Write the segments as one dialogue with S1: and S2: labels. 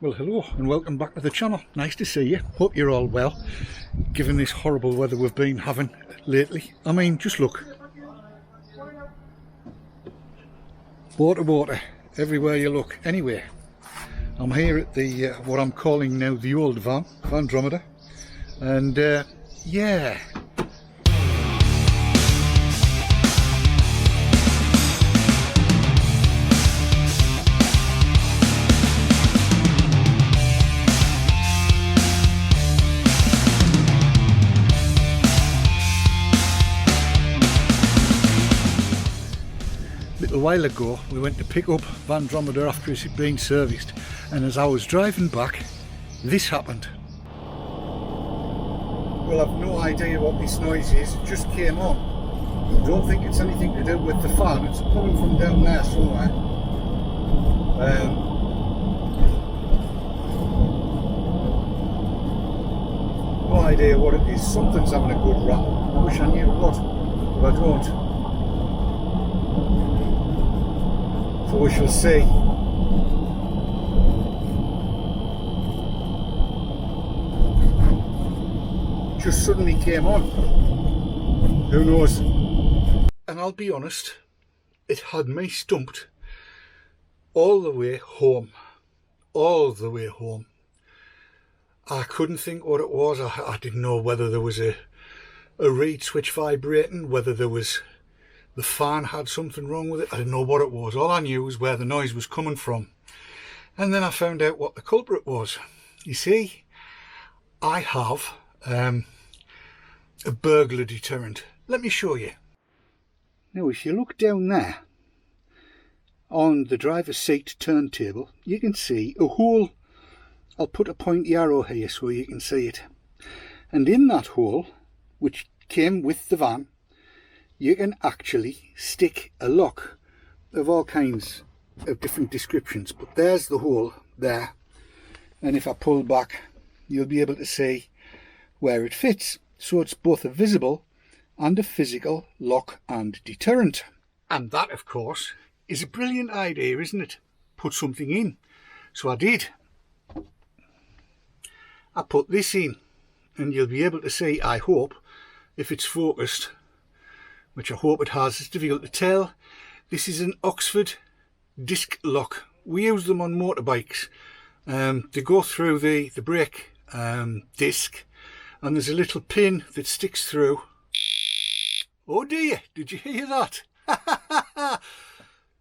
S1: Well, hello and welcome back to the channel. Nice to see you. Hope you're all well, given this horrible weather we've been having lately. I mean, just look. Water, everywhere you look, anywhere. I'm here at the, what I'm calling now the old van, Vandromeda. And, yeah. A while ago we went to pick up Vandromeda after it had been serviced, and as I was driving back, this happened. Well, I've no idea what this noise is, it just came on. I don't think it's anything to do with the fan, it's coming from down there somewhere. No idea what it is, something's having a good rattle. I wish I knew what, but I don't. So we shall see. Just suddenly came on. Who knows? And I'll be honest, it had me stumped all the way home. All the way home. I couldn't think what it was. I didn't know whether there was a reed switch vibrating, whether there was the fan had something wrong with it. I didn't know what it was. All I knew was where the noise was coming from. And then I found out what the culprit was. You see, I have a burglar deterrent. Let me show you. Now, if you look down there on the driver's seat turntable, you can see a hole. I'll put a pointy arrow here so you can see it. And in that hole, which came with the van, you can actually stick a lock of all kinds of different descriptions. But there's the hole there, and if I pull back you'll be able to see where it fits. So it's both a visible and a physical lock and deterrent. And that, of course, is a brilliant idea, isn't it? Put something in. So I did. I put this in, and you'll be able to see, I hope, if it's focused, which I hope it has. It's difficult to tell. This is an Oxford disc lock. We use them on motorbikes. They go through the brake disc, and there's a little pin that sticks through. Oh dear, did you hear that?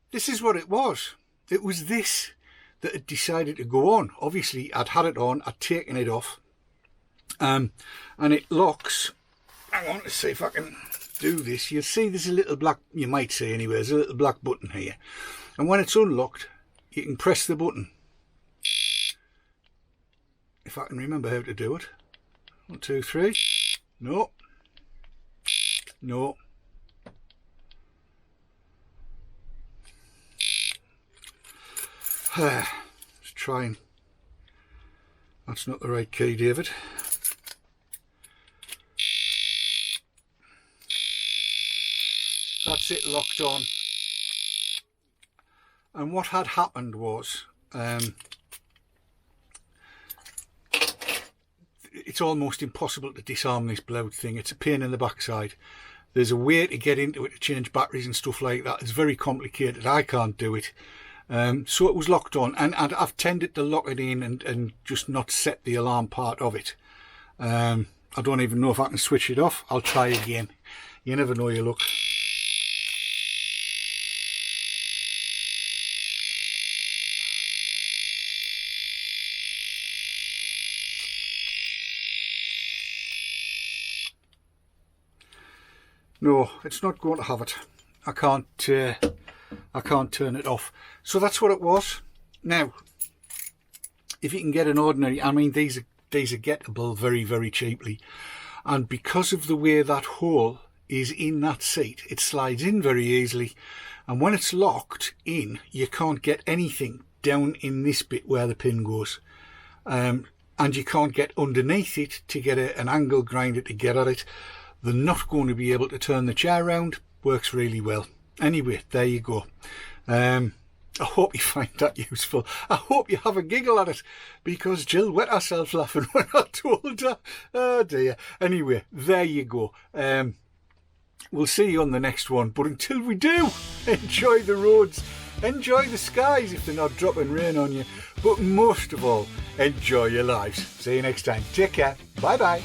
S1: This is what it was. It was this that had decided to go on. Obviously I'd had it on, I'd taken it off, and it locks. I want to see if I can do this. You'll see there's a little black, you might say anyway, there's a little black button here, and when it's unlocked you can press the button. If I can remember how to do it. 1, 2, 3. No. No. Let's try and... That's not the right key, David. That's it, locked on. And what had happened was, it's almost impossible to disarm this bloud thing. It's a pain in the backside. There's a way to get into it to change batteries and stuff like that. It's very complicated. I can't do it. So it was locked on, and I've tended to lock it in and just not set the alarm part of it. I don't even know if I can switch it off. I'll try again. You never know your luck. No, it's not going to have it. I can't turn it off. So that's what it was. Now, if you can get an ordinary, I mean, these are gettable very, very cheaply. And because of the way that hole is in that seat, it slides in very easily. And when it's locked in, you can't get anything down in this bit where the pin goes. And you can't get underneath it to get an angle grinder to get at it. They're not going to be able to turn the chair around. Works really well. Anyway, there you go. I hope you find that useful. I hope you have a giggle at it, because Jill wet herself laughing when I told her. Oh dear. Anyway, there you go. We'll see you on the next one. But until we do, enjoy the roads. Enjoy the skies if they're not dropping rain on you. But most of all, enjoy your lives. See you next time. Take care. Bye-bye.